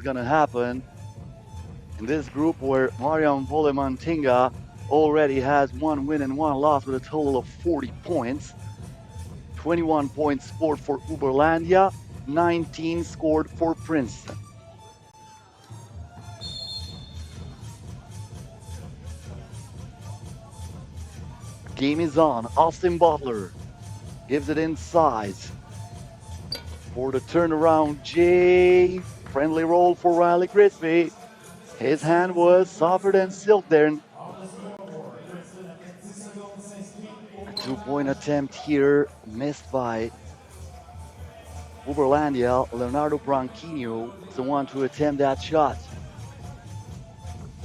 going to happen in this group where Mariam Volemantinga already has 1 win and 1 loss with a total of 40 points. 21 points scored for Uberlandia, 19 scored for Princeton. Game is on. Austin Butler gives it inside for the turnaround. Jay, friendly roll for Riley Grisby. His hand was softer than silk there. A 2-point attempt here, missed by Uberlandia. Leonardo Branquinho is the one to attempt that shot.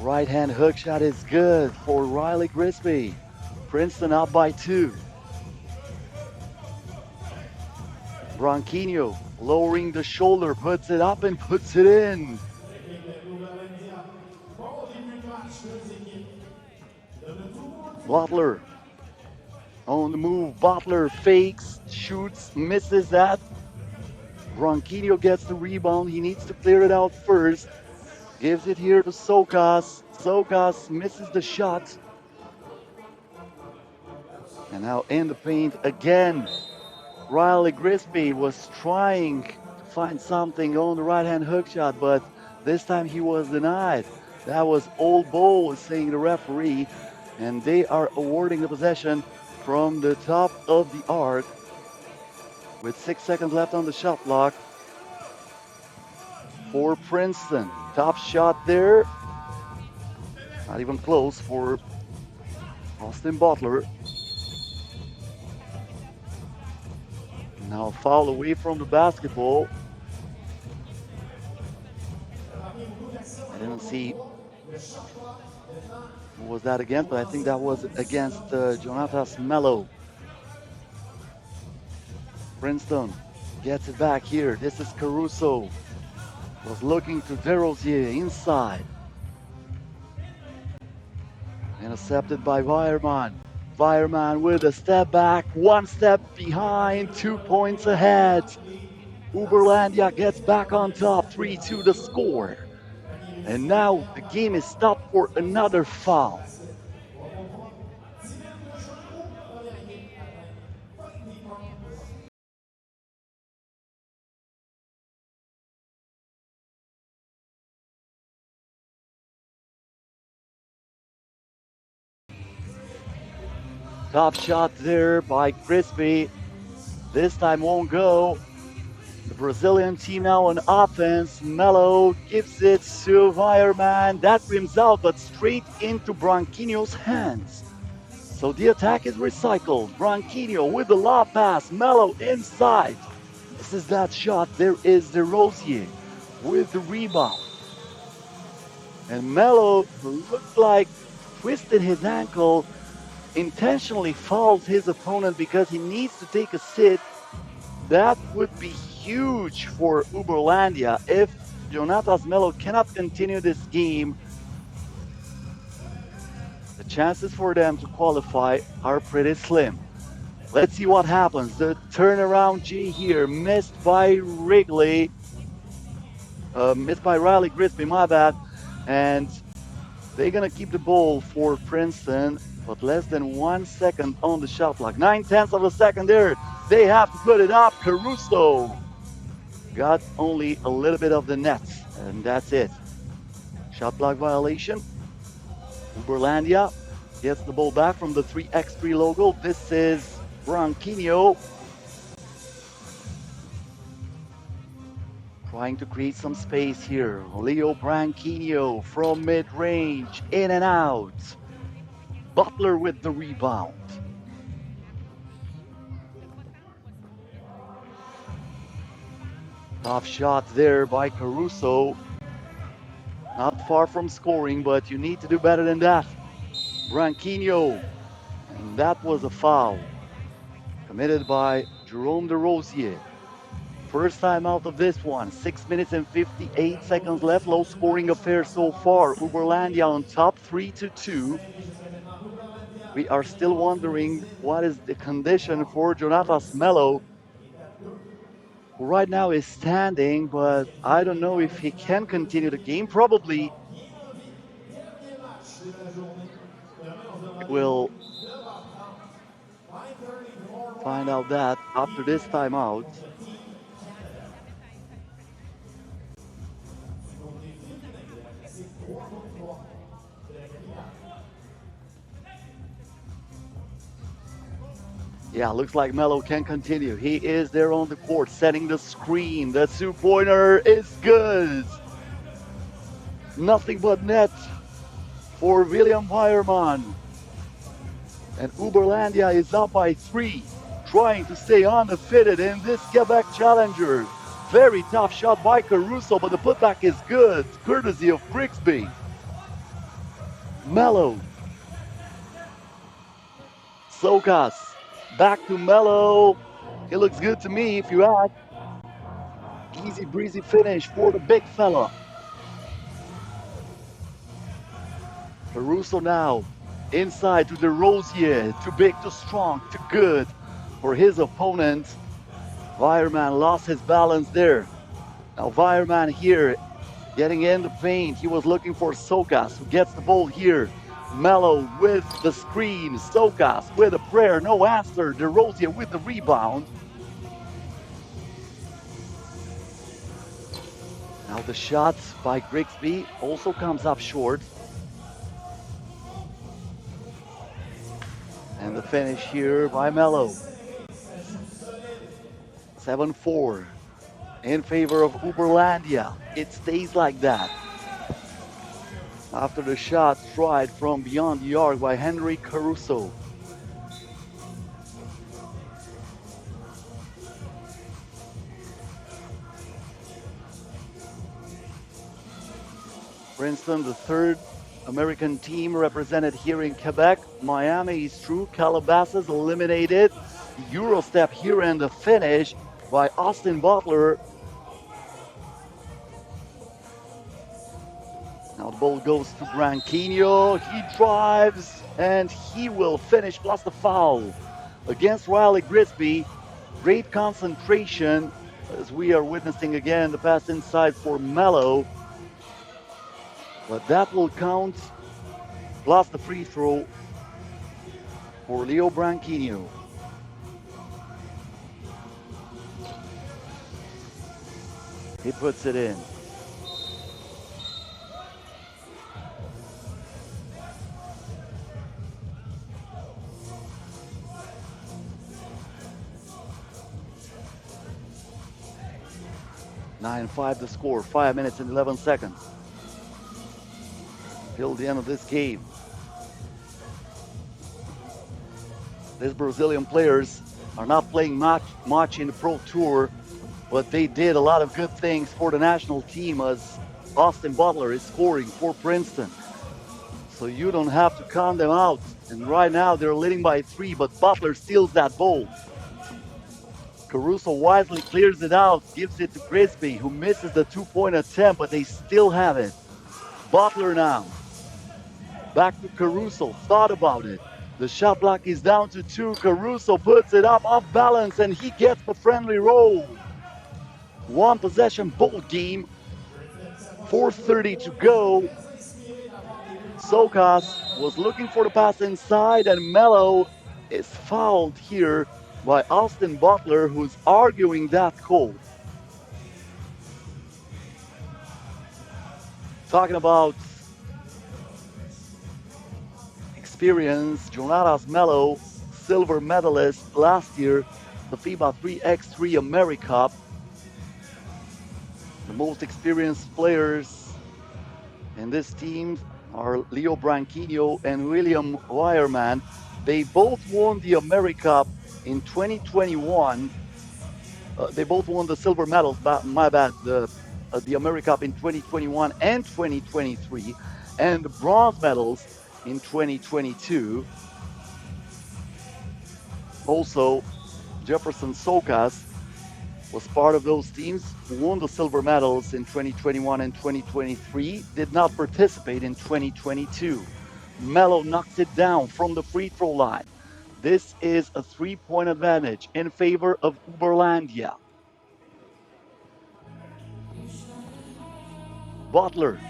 Right hand hook shot is good for Riley Grisby. Princeton up by 2. Branquinho lowering the shoulder, puts it up and puts it in. Butler on the move. Butler fakes, shoots, misses that. Branquinho gets the rebound. He needs to clear it out first. Gives it here to Sokas. Sokas misses the shot. And now in the paint again. Riley Grisby was trying to find something on the right-hand hook shot, but this time he was denied. That was Old Bowl, saying the referee, and they are awarding the possession from the top of the arc with 6 seconds left on the shot clock for Princeton. Top shot there. Not even close for Austin Butler. Now foul away from the basketball. I didn't see who was that against, but I think that was against Jonatas Mello. Princeton gets it back here. This is Caruso. Was looking to Desrosiers inside. Intercepted by Weierman. Weierman with a step back, 1 step behind, 2 points ahead. Uberlandia gets back on top, 3-2 the score. And now the game is stopped for another foul. Top shot there by Grisby. This time won't go. The Brazilian team now on offense. Melo gives it to Weierman. That rims out, but straight into Branquinho's hands. So the attack is recycled. Branquinho with the lob pass. Melo inside. This is that shot. There is Desrosiers with the rebound. And Melo looked like twisted his ankle, intentionally fouls his opponent because he needs to take a sit. That would be huge for Uberlandia if Jonatas Mello cannot continue this game. The chances for them to qualify are pretty slim. Let's see what happens. The turnaround G here, missed by Riley Grisby, my bad. And they're going to keep the ball for Princeton, but less than 1 second on the shot clock. 9/10 of a second there. They have to put it up. Caruso got only a little bit of the net, and that's it. Shot clock violation. Uberlandia gets the ball back from the 3x3 logo. This is Branquinho trying to create some space here. Leo Branquinho from mid-range, in and out. Butler with the rebound. Tough shot there by Caruso. Not far from scoring, but you need to do better than that. Branquinho, and that was a foul committed by Jerome Desrosiers. First time out of this one. 6 minutes and 58 seconds left. Low scoring affair so far. Uberlandia on top, 3-2. We are still wondering what is the condition for Jonatas Mello. who right now is standing, but I don't know if he can continue the game. Probably we'll find out that after this timeout. Yeah, looks like Melo can continue. He is there on the court, setting the screen. The two-pointer is good. Nothing but net for William Weierman. And Uberlandia is up by 3, trying to stay undefeated in this Quebec Challenger. Very tough shot by Caruso, but the putback is good, courtesy of Grigsby. Melo. Sokas. Back to Melo. He looks good to me, if you ask. Easy breezy finish for the big fella. Caruso now. Inside to DeRosier. Too big, too strong, too good for his opponent. Weierman lost his balance there. Now Weierman here getting in the paint. He was looking for Sokas, who gets the ball here. Melo with the screen. Sokas with a prayer. No answer. DeRosier with the rebound. Now the shot by Grigsby also comes up short. And the finish here by Melo. 7-4 in favor of Uberlandia. It stays like that. After the shot tried from beyond the arc by Henry Caruso. Princeton, the third American team represented here in Quebec. Miami is through. Calabasas eliminated. The Eurostep here and the finish by Austin Butler. Now the ball goes to Branquinho. He drives and he will finish plus the foul against Riley Grigsby. Great concentration as we are witnessing again the pass inside for Melo. But that will count plus the free throw for Leo Branquinho. He puts it in. Nine 5 the score, 5 minutes and 11 seconds. Till the end of this game. These Brazilian players are not playing much in the Pro Tour, but they did a lot of good things for the national team as Austin Butler is scoring for Princeton. So you don't have to count them out. And right now they're leading by 3, but Butler steals that ball. Caruso wisely clears it out, gives it to Grigsby, who misses the two-point attempt, but they still have it. Butler now. Back to Caruso, thought about it. The shot clock is down to 2. Caruso puts it up off balance and he gets the friendly roll. One possession ball game. 4:30 to go. Sokas was looking for the pass inside and Melo is fouled here by Austin Butler, who's arguing that call. Talking about experience, Jonatas Melo, silver medalist last year, the FIBA 3x3 AmeriCup. The most experienced players in this team are Leo Branquinho and William Weierman. They both won the AmeriCup in 2021. They both won the silver medals, my bad, the AmeriCup in 2021 and 2023, and the bronze medals in 2022. Also, Jefferson Sokas was part of those teams who won the silver medals in 2021 and 2023, did not participate in 2022. Melo knocks it down from the free throw line. This is a 3-point advantage in favor of Uberlandia. Butler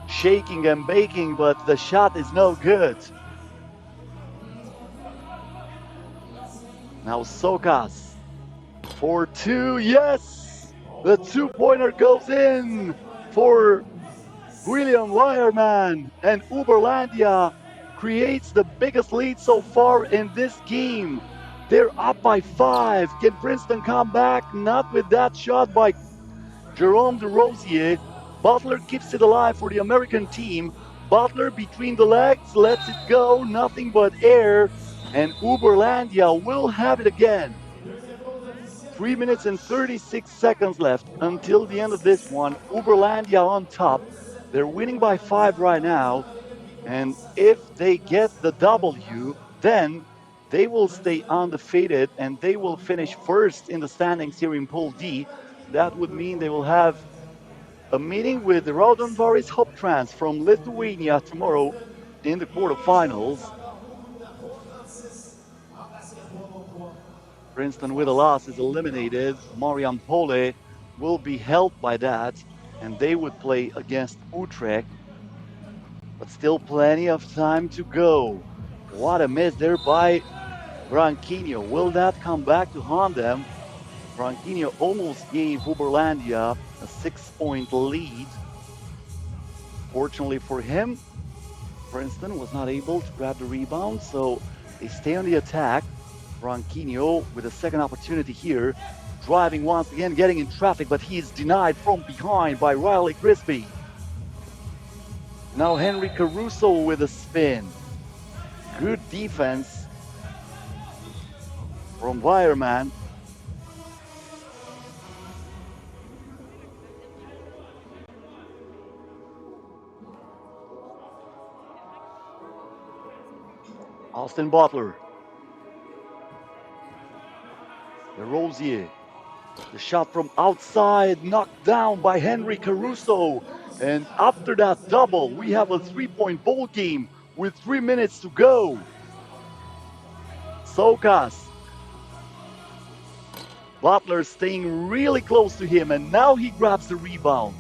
shaking and baking, but the shot is no good. Now Sokas for two. Yes! The two-pointer goes in for William Wireman, and Uberlandia creates the biggest lead so far in this game. They're up by 5. Can Princeton come back? Not with that shot by Jerome DeRosier. Butler keeps it alive for the American team. Butler between the legs, lets it go, nothing but air, and Uberlandia will have it again. 3 minutes and 36 seconds left until the end of this one. Uberlandia on top. They're winning by 5 right now. And if they get the W, then they will stay undefeated and they will finish first in the standings here in Pool D. That would mean they will have a meeting with the Raudonvaris Hoptrans from Lithuania tomorrow in the quarterfinals. Princeton with a loss is eliminated. Mariampole will be helped by that, and they would play against Utrecht. But still plenty of time to go. What a miss there by Branquinho. Will that come back to haunt them? Branquinho almost gave Uberlandia a 6-point lead. Fortunately for him, Princeton was not able to grab the rebound, so they stay on the attack. Branquinho with a second opportunity here, driving once again, getting in traffic, but he is denied from behind by Riley Crispy. Now Henry Caruso with a spin. Good defense from Wireman. Austin Butler. DeRosier. The shot from outside knocked down by Henry Caruso. And after that double, we have a 3-point ball game with 3 minutes to go. Sokas. Butler staying really close to him, and now he grabs the rebound.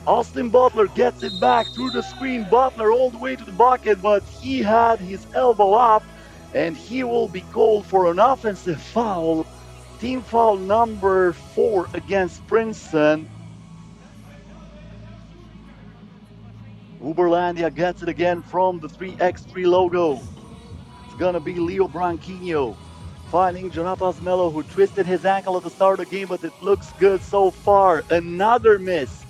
Austin Butler gets it back through the screen. Butler all the way to the bucket, but he had his elbow up, and he will be called for an offensive foul. Team foul number 4 against Princeton. Uberlandia gets it again from the 3x3 logo. It's gonna be Leo Branquinho finding Jonatas Melo, who twisted his ankle at the start of the game, but it looks good so far. Another miss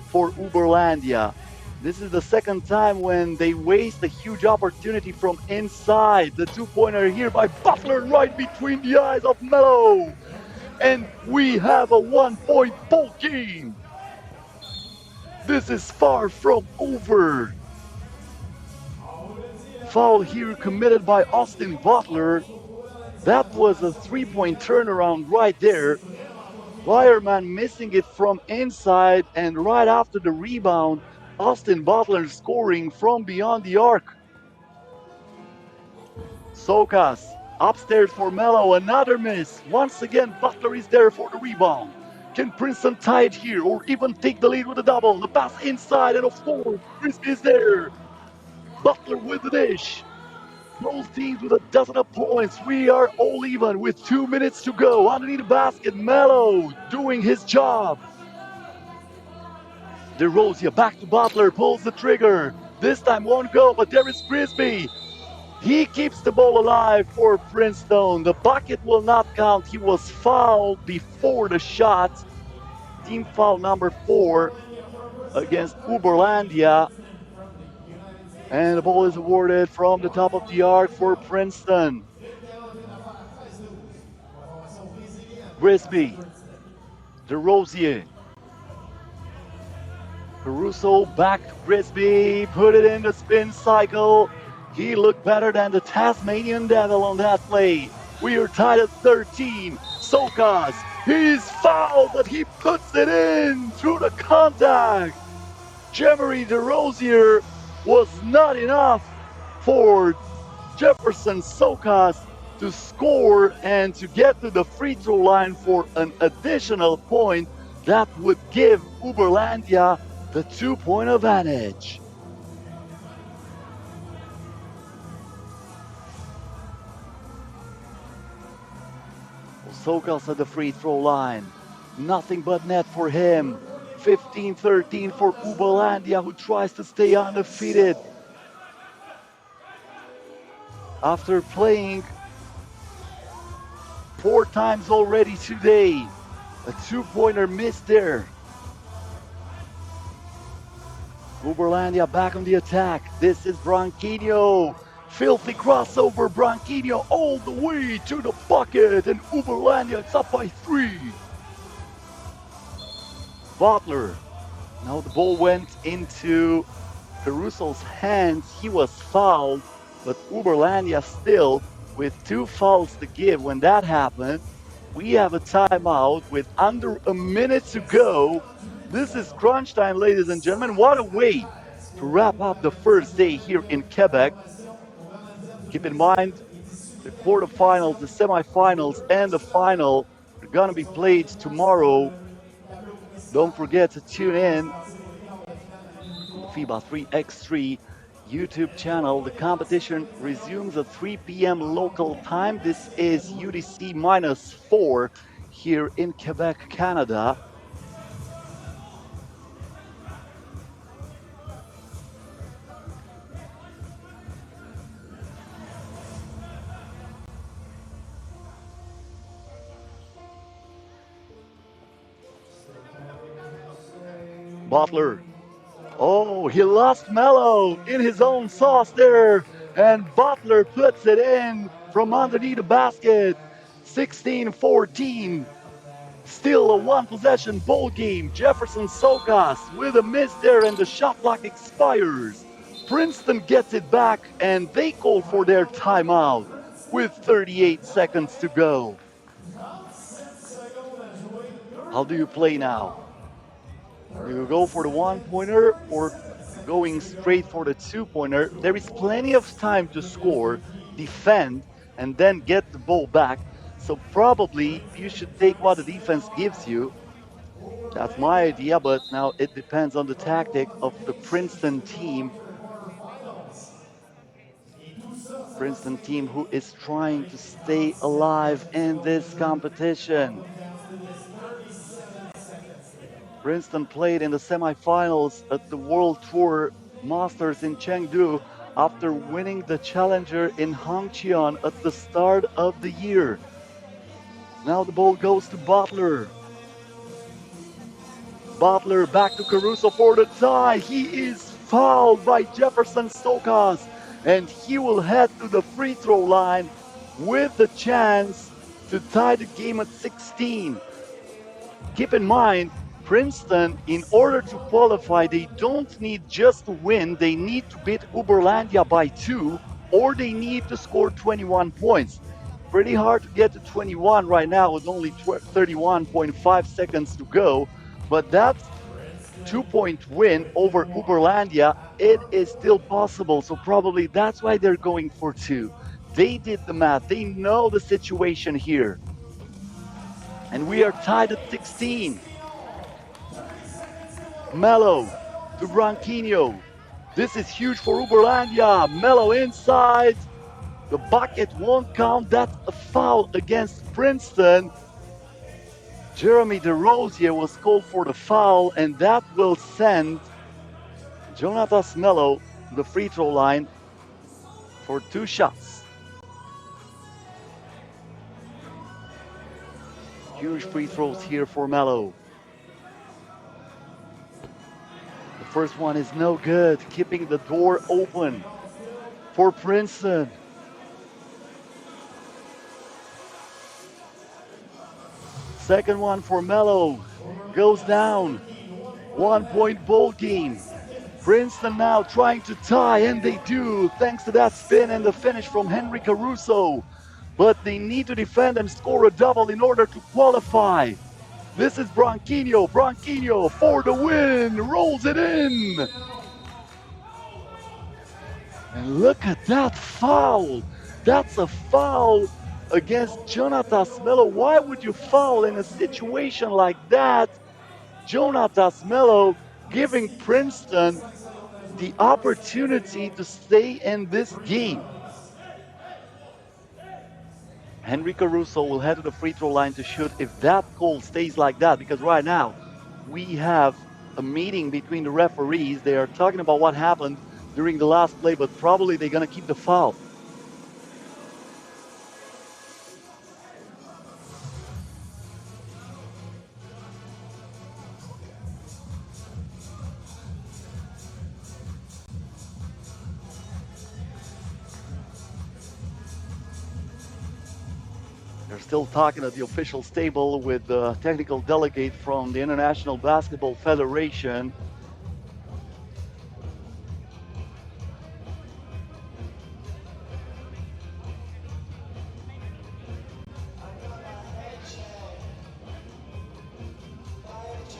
for Uberlandia. This is the second time when they waste a huge opportunity from inside. The two-pointer here by Butler right between the eyes of Melo. And we have a 1-point ball game. This is far from over. Foul here committed by Austin Butler. That was a 3-point turnaround right there. Wireman missing it from inside, and right after the rebound, Austin Butler scoring from beyond the arc. Sokas upstairs for Melo, another miss. Once again, Butler is there for the rebound. Can Princeton tie it here or even take the lead with a double? The pass inside, and of course, Crispy is there. Butler with the dish. Both teams with a dozen of points. We are all even with 2 minutes to go. Underneath the basket, Melo doing his job. DeRosier back to Butler, pulls the trigger. This time won't go, but there is Crispy. He keeps the ball alive for Princeton. The bucket will not count. He was fouled before the shot. Team foul number 4 against Uberlandia. And the ball is awarded from the top of the arc for Princeton. Crispy. DeRosier. Caruso back to Crispy. Put it in the spin cycle. He looked better than the Tasmanian Devil on that play. We are tied at 13. Sokas, he's fouled, but he puts it in through the contact. Jemery DeRosier was not enough for Jefferson Sokas to score and to get to the free throw line for an additional point that would give Uberlandia the 2-point advantage. Sokas at the free throw line. Nothing but net for him. 15-13 for Uberlandia, who tries to stay undefeated. After playing 4 times already today, a 2-pointer missed there. Uberlandia back on the attack. This is Branquinho. Filthy crossover, Branquinho all the way to the bucket, and Uberlandia is up by 3. Butler. Now the ball went into Caruso's hands. He was fouled, but Uberlandia still with 2 fouls to give. When that happened, we have a timeout with under a minute to go. This is crunch time, ladies and gentlemen. What a way to wrap up the first day here in Quebec. Keep in mind, the quarterfinals, the semifinals, and the final are going to be played tomorrow. Don't forget to tune in on the FIBA 3x3 YouTube channel. The competition resumes at 3 p.m. local time. This is UTC -4 here in Quebec, Canada. Butler. Oh, he lost Melo in his own sauce there. And Butler puts it in from underneath the basket. 16-14. Still a 1-possession ball game. Jefferson Sokas with a miss there, and the shot clock expires. Princeton gets it back, and they call for their timeout with 38 seconds to go. How do you play now? Do you go for the 1-pointer or going straight for the 2-pointer? There is plenty of time to score, defend, and then get the ball back. So probably you should take what the defense gives you. That's my idea, but now it depends on the tactic of the Princeton team. Princeton team who is trying to stay alive in this competition. Princeton played in the semifinals at the World Tour Masters in Chengdu after winning the challenger in Hangcheon at the start of the year. Now the ball goes to Butler. Butler back to Caruso for the tie. He is fouled by Jefferson Sokas, and he will head to the free throw line with the chance to tie the game at 16. Keep in mind, Princeton, in order to qualify, they don't need just to win. They need to beat Uberlandia by 2, or they need to score 21 points. Pretty hard to get to 21 right now with only 31.5 seconds to go. But that 2-point win over Uberlandia, it is still possible. So probably that's why they're going for 2. They did the math. They know the situation here. And we are tied at 16. Melo to Branquinho. This is huge for Uberlandia. Melo inside. The bucket won't count. That's a foul against Princeton. Jeremy DeRosier was called for the foul, and that will send Jonatas Melo to the free throw line for 2 shots. Huge free throws here for Melo. The first one is no good, keeping the door open for Princeton. Second one for Melo goes down. 1-point ball game. Princeton now trying to tie, and they do, thanks to that spin and the finish from Henry Caruso. But they need to defend and score a double in order to qualify. This is Branquinho. Branquinho for the win, rolls it in. And look at that foul. That's a foul against Jonatas Melo. Why would you foul in a situation like that? Jonatas Melo giving Princeton the opportunity to stay in this game. Henry Caruso will head to the free throw line to shoot if that call stays like that, because right now we have a meeting between the referees. They are talking about what happened during the last play, but probably they're going to keep the foul. They're still talking at the officials table with the technical delegate from the International Basketball Federation.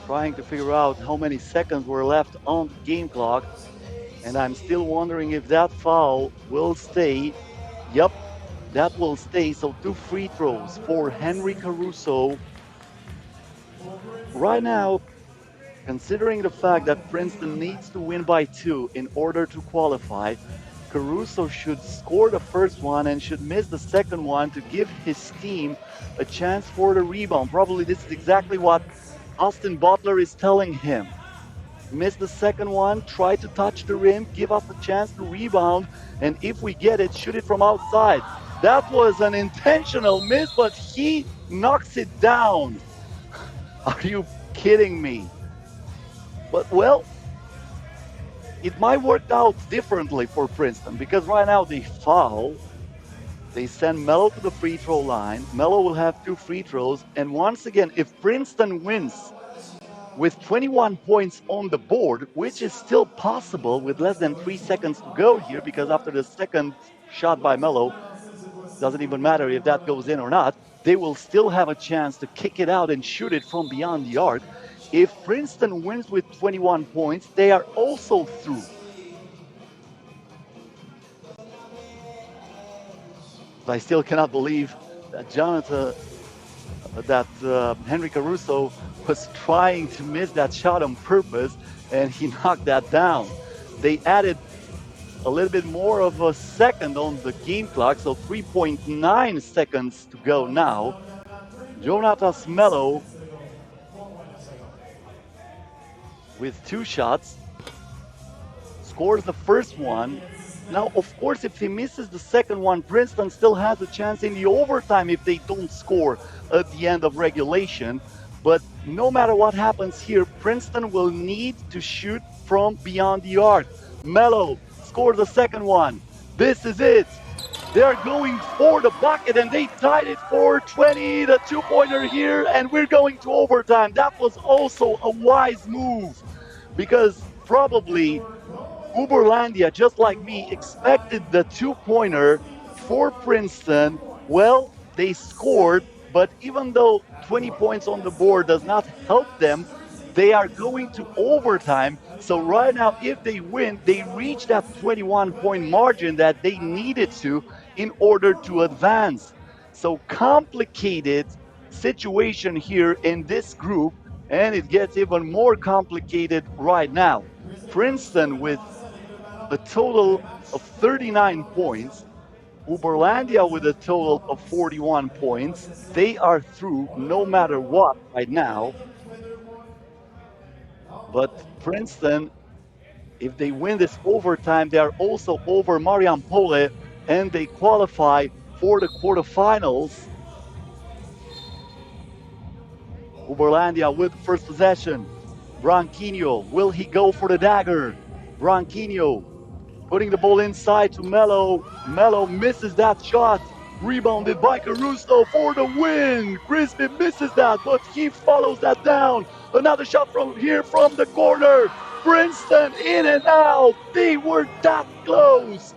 Trying to figure out how many seconds were left on the game clock. And I'm still wondering if that foul will stay. Yep, that will stay. So 2 free throws for Henry Caruso. Right now, considering the fact that Princeton needs to win by 2 in order to qualify, Caruso should score the first one and should miss the second one to give his team a chance for the rebound. Probably this is exactly what Austin Butler is telling him. Miss the second one, try to touch the rim, give us a chance to rebound, and if we get it, shoot it from outside. That was an intentional miss, but he knocks it down. Are you kidding me? But well, it might work out differently for Princeton because right now they foul. They send Melo to the free throw line. Melo will have 2 free throws. And once again, if Princeton wins with 21 points on the board, which is still possible with less than 3 seconds to go here, because after the second shot by Melo, doesn't even matter if that goes in or not, they will still have a chance to kick it out and shoot it from beyond the arc. If Princeton wins with 21 points, they are also through. I still cannot believe that Henry Caruso was trying to miss that shot on purpose, and he knocked that down. They added a little bit more of a second on the game clock, so 3.9 seconds to go now. Jonatas Melo with 2 shots, scores the first one. Now, of course, if he misses the second one, Princeton still has a chance in the overtime if they don't score at the end of regulation. But no matter what happens here, Princeton will need to shoot from beyond the arc. Melo scores the second one. This is it. They're going for the bucket, and they tied it for 20. The 2-pointer here, and we're going to overtime. That was also a wise move because probably Uberlandia, just like me, expected the 2-pointer for Princeton. Well, they scored, but even though 20 points on the board does not help them, they are going to overtime. So right now, if they win, they reach that 21-point margin that they needed to in order to advance. So complicated situation here in this group, and it gets even more complicated right now. Princeton with a total of 39 points. Uberlandia with a total of 41 points. They are through no matter what right now. But Princeton, if they win this overtime, they are also over Mariampole and they qualify for the quarterfinals. Uberlandia with first possession. Branquinho, will he go for the dagger? Branquinho putting the ball inside to Melo. Melo misses that shot. Rebounded by Caruso for the win. Crispy misses that, but he follows that down. Another shot from here from the corner. Princeton in and out. They were that close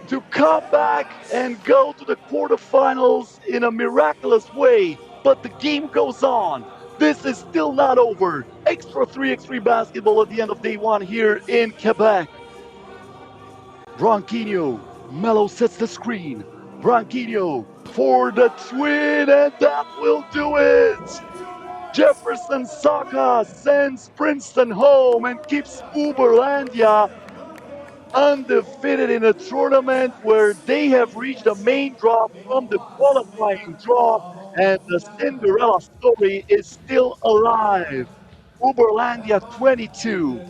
to come back and go to the quarterfinals in a miraculous way. But the game goes on. This is still not over. Extra 3x3 basketball at the end of day 1 here in Quebec. Branquinho, Melo sets the screen. Branquinho for the twin, and that will do it. Jefferson Saka sends Princeton home and keeps Uberlandia undefeated in a tournament where they have reached the main draw from the qualifying draw, and the Cinderella story is still alive. Uberlandia 22,